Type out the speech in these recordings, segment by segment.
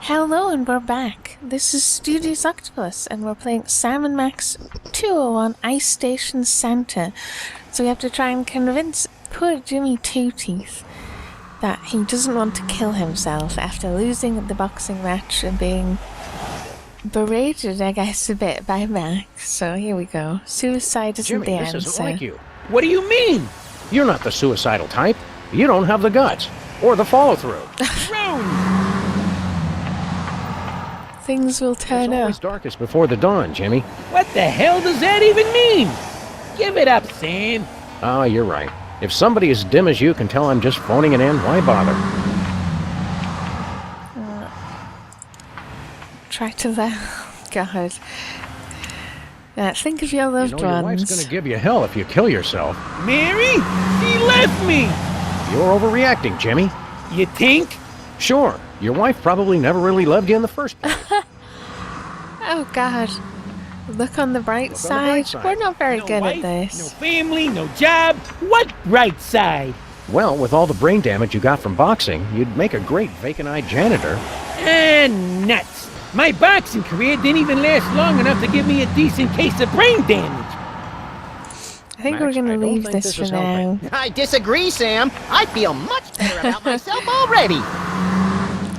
Hello and we're back. This is StudiousOctopus and we're playing Sam & Max 201 Ice Station Santa. So we have to try and convince poor Jimmy Two Teeth that he doesn't want to kill himself after losing the boxing match and being berated, I guess, a bit by Max. So here we go. Suicide isn't Jimmy, the this answer. isn't like you. What do you mean? You're not the suicidal type. You don't have the guts or the follow-through. Things will turn It's always up. darkest before the dawn, Jimmy. What the hell does that even mean? Give it up, Sam. Oh, you're right. If somebody as dim as you can tell I'm just phoning it in, why bother? Try to laugh. God. Think of your loved Your wife's ones. gonna give you hell if you kill yourself. Mary? She left me. You're overreacting, Jimmy. You think? Sure, your wife probably never really loved you in the first place. Oh God. Look on the bright side. We're not very No good wife, at this. No family, no job. What right side? Well, with all the brain damage you got from boxing, you'd make a great vacant-eyed janitor. Nuts. My boxing career didn't even last long enough to give me a decent case of brain damage. I think Max, we're I going to don't leave think this this for is now. helping. I disagree, Sam. I feel much better about myself already.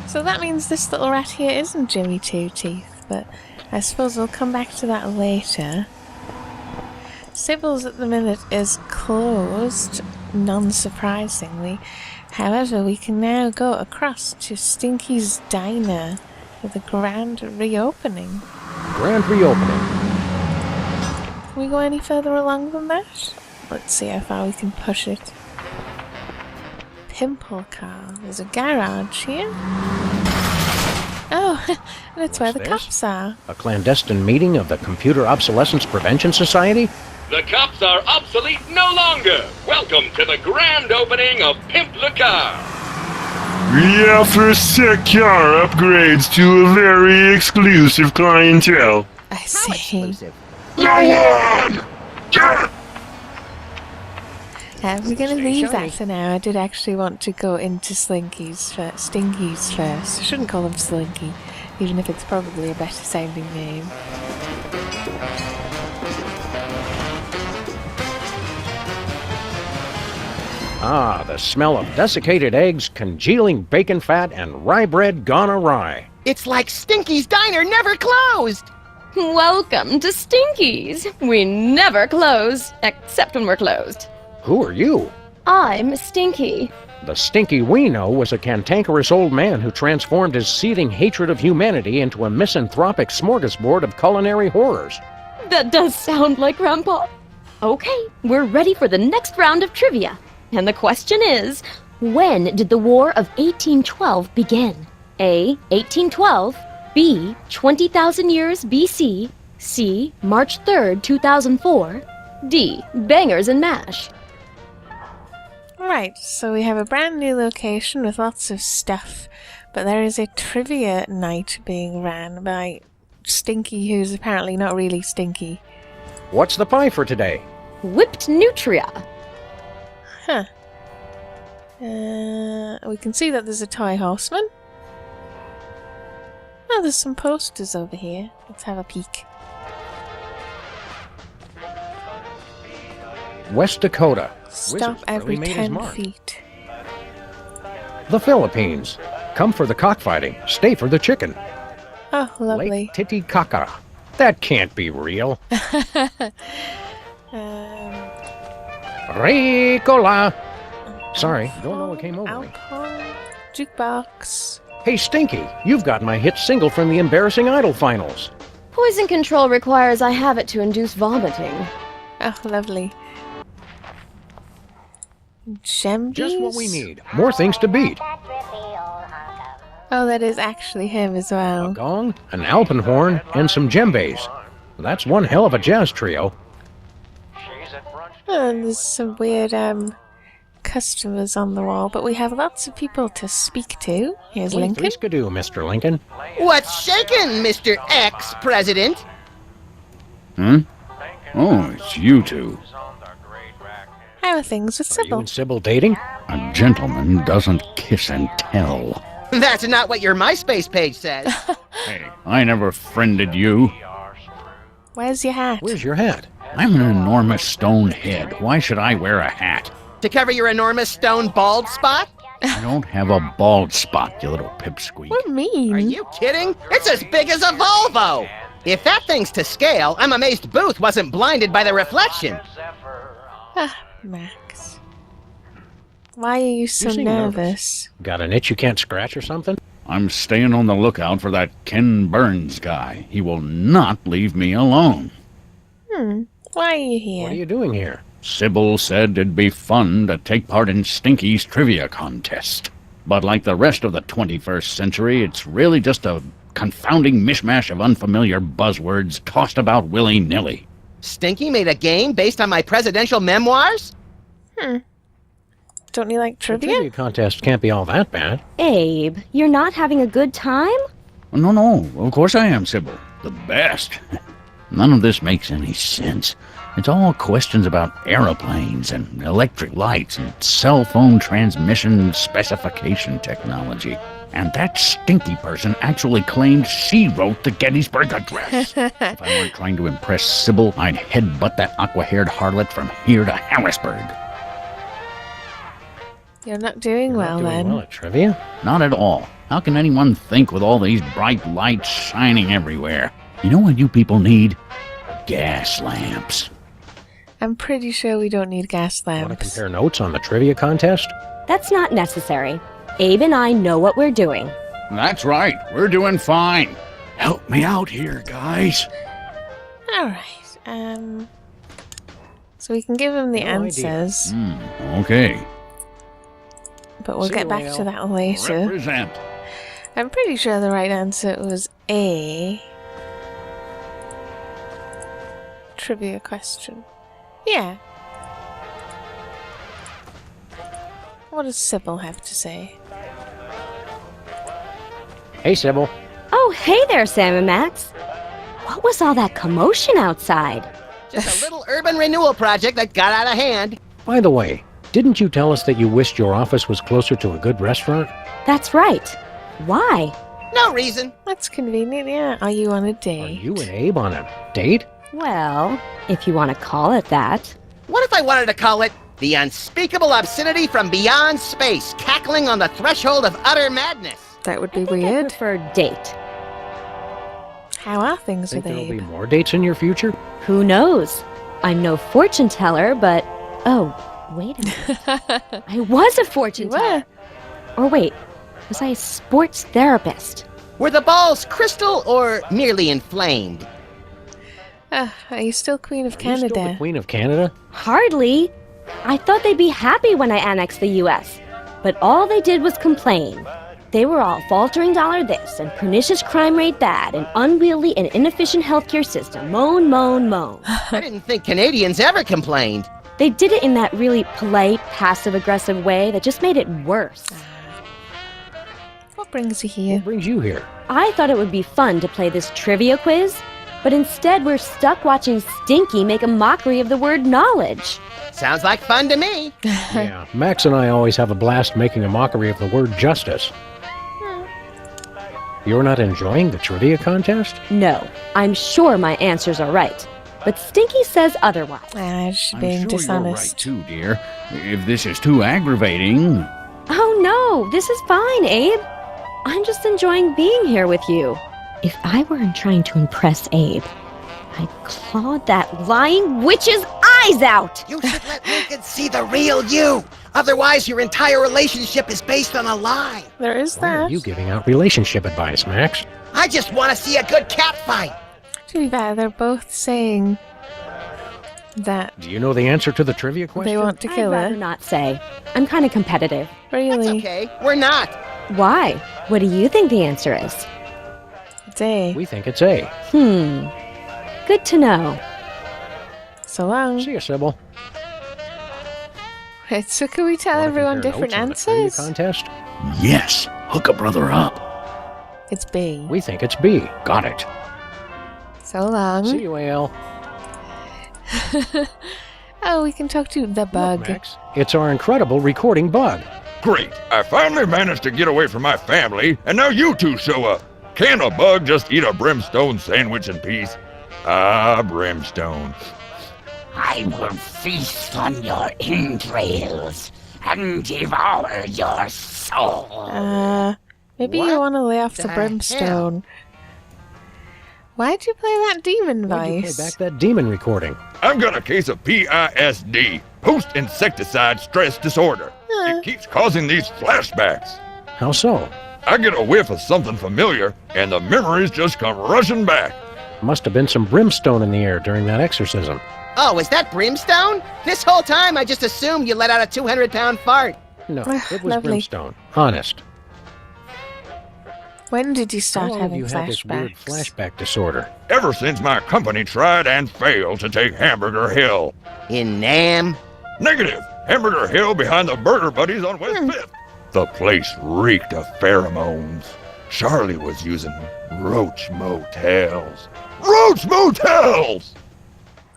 So that means this little rat here isn't Jimmy Two Teeth, but I suppose we'll come back to that later. Sybil's at the minute is closed, non-surprisingly. However, we can now go across to Stinky's Diner for the grand reopening. Grand reopening. Can we go any further along than that? Let's see how far we can push it. Pimple car. There's a garage here. Oh, that's where the What's this? cops are. A clandestine meeting of the Computer Obsolescence Prevention Society? The cops are obsolete no longer. Welcome to the grand opening of Pimp the Car. We offer car upgrades to a very exclusive clientele. I see. We're gonna leave that for now. I did actually want to go into Stinky's first. I shouldn't call him Slinky, even if it's probably a better sounding name. Ah, the smell of desiccated eggs, congealing bacon fat, and rye bread gone awry. It's like Stinky's Diner never closed. Welcome to Stinky's. We never close, except when we're closed. Who are you? I'm Stinky. The Stinky we know was a cantankerous old man who transformed his seething hatred of humanity into a misanthropic smorgasbord of culinary horrors. That does sound like Grandpa. Okay, we're ready for the next round of trivia. And the question is, when did the War of 1812 begin? A. 1812. B. 20,000 years BC. C. March 3rd, 2004. D. Bangers and mash. Right, so we have a brand new location with lots of stuff, but there is a trivia night being ran by Stinky, who's apparently not really Stinky. What's the pie for today? Whipped nutria. Huh. We can see that there's a toy horseman. Oh, there's some posters over here. Let's have a peek. West Dakota. Stop Wizard's every really made his 10 mark. feet. The Philippines. Come for the cockfighting. Stay for the chicken. Oh, lovely. Lake Titicaca. That can't be real. Ricola. Sorry, don't know what came over me. Alcohol, jukebox. Hey, Stinky, you've got my hit single from the Embarrassing Idol finals. Poison control requires I have it to induce vomiting. Oh, lovely. Gembies? Just what we need. More things to beat. Oh, that is actually him as A well. gong, an alpenhorn, and some djembes. That's one hell of a jazz trio. Oh, and there's some weird customers on the wall, but we have lots of people to speak to. Here's Lincoln. Skidoo, Mr. Lincoln. What's shaking, Mr. Ex-President? Hmm? Oh, it's you two. How are things with Are you Sybil? and Sybil dating? A gentleman doesn't kiss and tell. That's not what your MySpace page says. Hey, I never friended you. Where's your hat? Where's your hat? I'm an enormous stone head. Why should I wear a hat? To cover your enormous stone bald spot? I don't have a bald spot, you little pipsqueak. What mean? Are you kidding? It's as big as a Volvo! If that thing's to scale, I'm amazed Booth wasn't blinded by the reflection. Ah, Max. Why are you so seem nervous? Got an itch you can't scratch or something? I'm staying on the lookout for that Ken Burns guy. He will not leave me alone. Why are you here? What are you doing here? Sybil said it'd be fun to take part in Stinky's trivia contest. But like the rest of the 21st century, it's really just a confounding mishmash of unfamiliar buzzwords tossed about willy-nilly. Stinky made a game based on my presidential memoirs? Don't you like The trivia? trivia contest can't be all that bad. Abe, you're not having a good time? No, of course I am, Sybil. The best. None of this makes any sense. It's all questions about aeroplanes and electric lights and cell phone transmission specification technology. And that Stinky person actually claimed she wrote the Gettysburg Address. If I weren't trying to impress Sybil, I'd headbutt that aqua-haired harlot from here to Harrisburg. You're not doing You're well not doing then. well at trivia? Not at all. How can anyone think with all these bright lights shining everywhere? You know what you people need? Gas lamps. I'm pretty sure we don't need gas Want to lamps. compare notes on the trivia contest? That's not necessary. Abe and I know what we're doing. That's right. We're doing fine. Help me out here, guys. Alright, so we can give him the No idea. answers, Okay. but we'll See get you, back Whale. to that later. Represent. I'm pretty sure the right answer was A. Trivia question. Yeah. What does Sybil have to say? Hey, Sybil. Oh, hey there, Sam and Max. What was all that commotion outside? Just a little urban renewal project that got out of hand. By the way, didn't you tell us that you wished your office was closer to a good restaurant? That's right. Why? No reason. That's convenient, yeah. Are you on a Are date? you and Abe on a date? Well, if you want to call it that. What if I wanted to call it the unspeakable obscenity from beyond space, cackling on the threshold of utter madness? That would be I think I weird. prefer date. How are things Think with there'll be Abe? more dates in your future? Who knows? I'm no fortune teller, but... Oh, wait a minute. I was a fortune You teller. Or wait, was I a sports therapist? Were the balls crystal or merely inflamed? Are you still Queen of Are you still the Canada? Queen of Canada? Hardly. I thought they'd be happy when I annexed the U.S., but all they did was complain. They were all faltering dollar this, and pernicious crime rate that, and unwieldy and inefficient healthcare system. Moan, moan, moan. I didn't think Canadians ever complained. They did it in that really polite, passive-aggressive way that just made it worse. What brings you here? What brings you here? I thought it would be fun to play this trivia quiz, but instead we're stuck watching Stinky make a mockery of the word knowledge. Sounds like fun to me. Yeah, Max and I always have a blast making a mockery of the word justice. You're not enjoying the trivia contest? No, I'm sure my answers are right, but Stinky says otherwise. She's I'm being sure dishonest. you're right too, dear. If this is too aggravating... Oh no, this is fine, Abe. I'm just enjoying being here with you. If I weren't trying to impress Abe, I'd claw that lying witch's eyes out! You should let Lincoln see the real you. Otherwise, your entire relationship is based on a lie. There is Why are that. you giving out relationship advice, Max? I just want to see a good cat fight. To be fair, they're both saying that Do you know the answer to the trivia question? they want to I'd kill rather her. not say. I'm kind of competitive. That's Really? okay. We're not. Why? What do you think the answer is? It's A. We think it's A. Good to know. So long. See you, Sybil. Right, so can we tell Wanna everyone compare different notes on the trivia answers? contest? Yes, hook a brother up. It's B. We think it's B. Got it. So long. See you, AL. Oh, we can talk to the bug. Look, Max, it's our incredible recording bug. Great. I finally managed to get away from my family, and now you two show up. Can a bug just eat a brimstone sandwich in peace? Ah, brimstone. I will feast on your entrails and devour your soul. Maybe What you want to lay off the the brimstone. Why'd you play that demon Why'd you voice? play back that demon recording? I've got a case of PISD, post-insecticide stress disorder. It keeps causing these flashbacks. How so? I get a whiff of something familiar, and the memories just come rushing back. Must have been some brimstone in the air during that exorcism. Oh, is that brimstone? This whole time I just assumed you let out a 200-pound fart. No, Ah, it was lovely. brimstone. Honest. When did you How start long have having you had this weird flashbacks? flashback disorder? Ever since my company tried and failed to take Hamburger Hill. In Nam? Negative. Hamburger Hill behind the Burger Buddies on West 5th. The place reeked of pheromones. Charlie was using roach motels. Roach motels!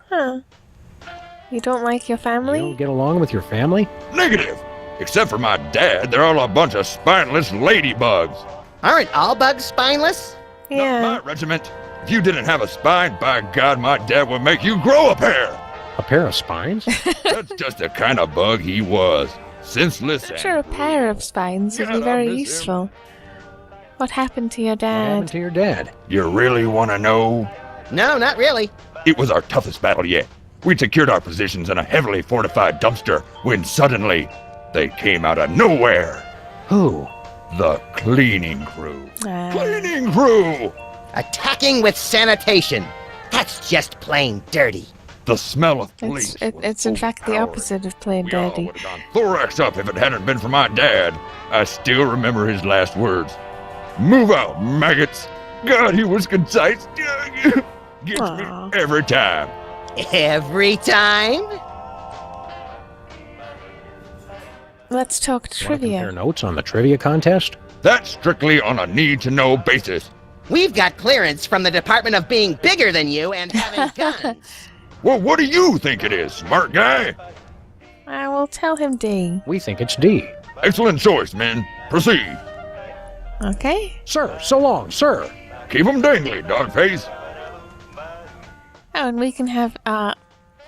Huh. You don't like your You family? don't get along with your family? Negative. Except for my dad, they're all a bunch of spineless ladybugs. Aren't all bugs spineless? Not Yeah. my regiment. If you didn't have a spine, by God, my dad would make you grow a pair. A pair of spines? That's just the kind of bug he was. Senseless I'm sure a pair of spines would be God, I very miss him. useful. What happened to your What happened dad? to your dad? You really want to know? No, not really. It was our toughest battle yet. We secured our positions in a heavily fortified dumpster when suddenly they came out of nowhere. Who? The cleaning crew. Ah. Cleaning crew! Attacking with sanitation. That's just plain dirty. The smell of police. It's in fact the opposite of plain We all dirty. would have gone thorax up if it hadn't been for my dad. I still remember his last words. Move out, maggots. God, he was concise. Gets Aw. me every time. Every time? Let's talk Want to compare trivia. notes on the trivia contest? That's strictly on a need-to-know basis. We've got clearance from the Department of being bigger than you and having guns. Well, what do you think it is, smart guy? I will tell him D. We think it's D. Excellent choice, men. Proceed. Okay? Sir, so long, sir. Keep 'em dangly, dogface. Oh, and we can have our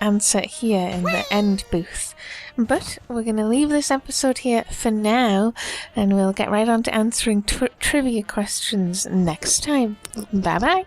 answer here in the end booth. But we're going to leave this episode here for now, and we'll get right on to answering trivia questions next time. Bye-bye.